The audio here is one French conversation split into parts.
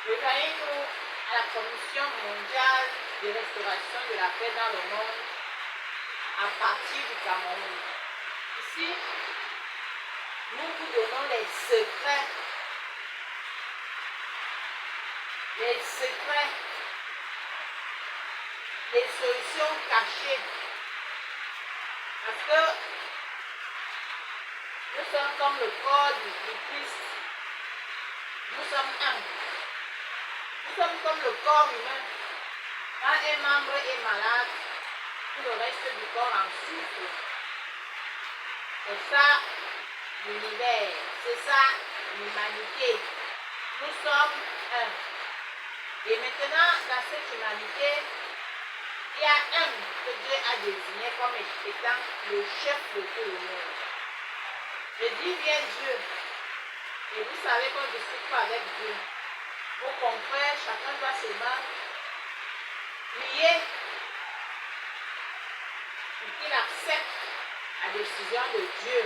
Rejoignez-nous à la Commission mondiale de restauration de la paix dans le monde à partir du Cameroun. Ici, nous vous donnons les secrets, les solutions cachées. Parce que nous sommes comme le corps du Christ. Nous sommes un. Nous sommes comme le corps humain. Quand un membre est malade, tout le reste du corps en souffre. C'est ça l'univers. C'est ça l'humanité. Nous sommes un. Et maintenant, dans cette humanité, il y a un que Dieu a désigné comme étant le chef de tout le monde. Je dis bien Dieu. Et vous savez qu'on ne discute pas avec Dieu. Vos confrères, chacun doit seulement prier pour qu'il accepte la décision de Dieu.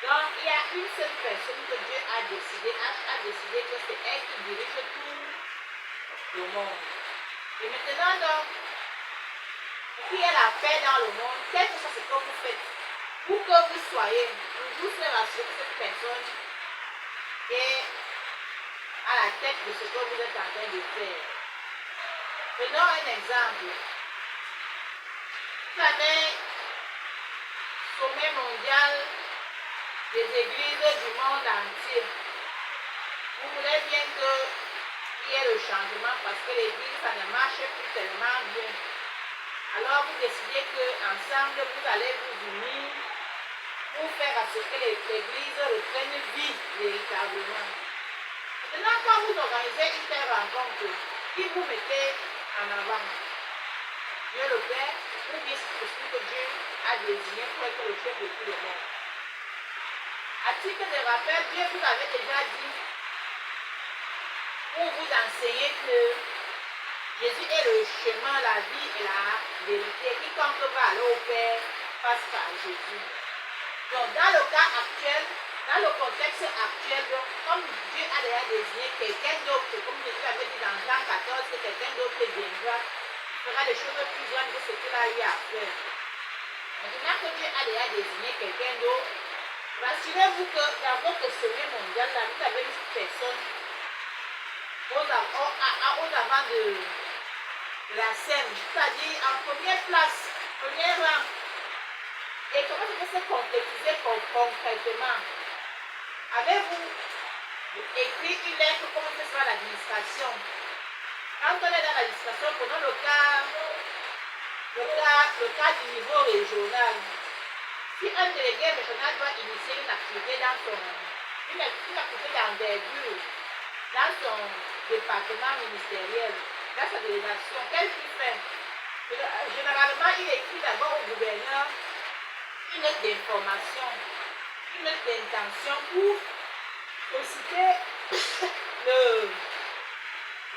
Donc, il y a une seule personne que Dieu a décidé que c'est elle qui dirige tout le monde. Et maintenant, donc, pour qu'il y ait la paix dans le monde, quel que soit ce que vous faites, pour que vous soyez, vous serez rassuré que cette personne est à la tête de ce que vous êtes en train de faire. Prenons un exemple. Cette année, sommet mondial des églises du monde entier. Vous voulez bien qu'il y ait le changement parce que l'église, ça ne marche plus tellement bien. Alors vous décidez qu'ensemble, vous allez vous unir pour faire à ce que l'église reprenne vie véritablement. Maintenant, quand vous organisez une telle rencontre, qui vous mettez en avant? Dieu le Père, ou bien c'est ce que Dieu a désigné pour être le chef de tout le monde. À titre de rappel, Dieu vous avait déjà dit pour vous enseigner que Jésus est le chemin, la vie et la vérité. Quiconque va aller au Père passe par Jésus. Donc, dans le cas actuel, dans le contexte actuel, donc, comme Dieu a déjà désigné quelqu'un d'autre, comme Jésus avait dit dans Jean 14, que quelqu'un d'autre viendra, fera des choses plus grandes que ce qu'il a eu à faire. Maintenant que Dieu a déjà désigné quelqu'un d'autre, rassurez-vous que dans votre sommet mondial, là, vous avez une personne aux avant de la scène, c'est-à-dire en première place, premier rang. Et comment ça peut se concrétiser concrètement? Avez-vous écrit une lettre comme ce soit l'administration? Quand on est dans l'administration, prenons le cas du niveau régional. Si un délégué régional doit initier une activité une activité d'envergure dans son département ministériel, dans sa délégation, qu'est-ce qu'il fait? Généralement, il écrit d'abord au gouverneur une note d'information, une note d'intention pour solliciter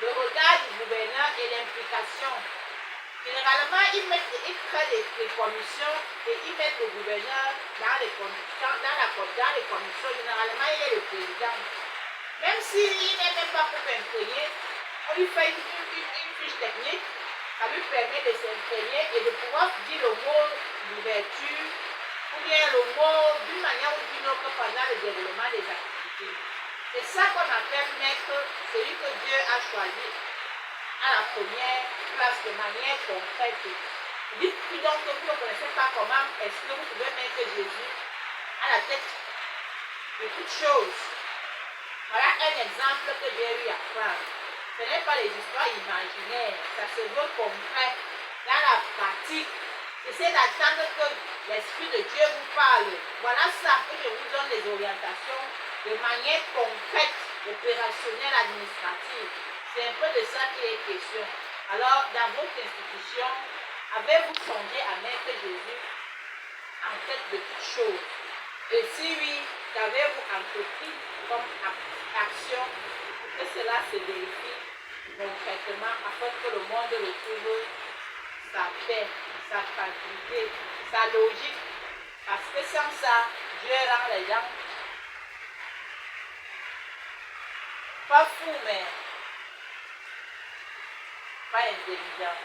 le regard du gouverneur et l'implication. Généralement, ils créent des commissions et ils mettent le gouverneur dans les commissions. Généralement, il est le président. Même s'il n'est même pas pour imprégner, on lui fait une fiche technique, ça lui permet de s'imprégner et de pouvoir dire le mot d'ouverture ou bien le mot d'une manière ou d'une autre pendant le déroulement des activités. C'est ça qu'on appelle mettre celui que Dieu a choisi à la première place de manière concrète. Dites donc que vous ne connaissez pas comment est-ce que vous pouvez mettre Jésus à la tête de toutes choses. Voilà un exemple que j'ai eu à prendre. Ce n'est pas les histoires imaginaires, ça se veut concret dans la pratique. Essayez d'attendre que l'Esprit de Dieu vous parle. Voilà ça que je vous donne les orientations de manière concrète, opérationnelle, administrative. C'est un peu de ça qu'il est question. Alors, dans votre institution, avez-vous songé à mettre Jésus en tête de toutes choses? Et si oui, qu'avez-vous entrepris comme action pour que cela se vérifie concrètement afin que le monde retrouve sa paix, sa tranquillité, sa logique? Parce que sans ça, Dieu rend les gens Pas fou, mais pas intelligent.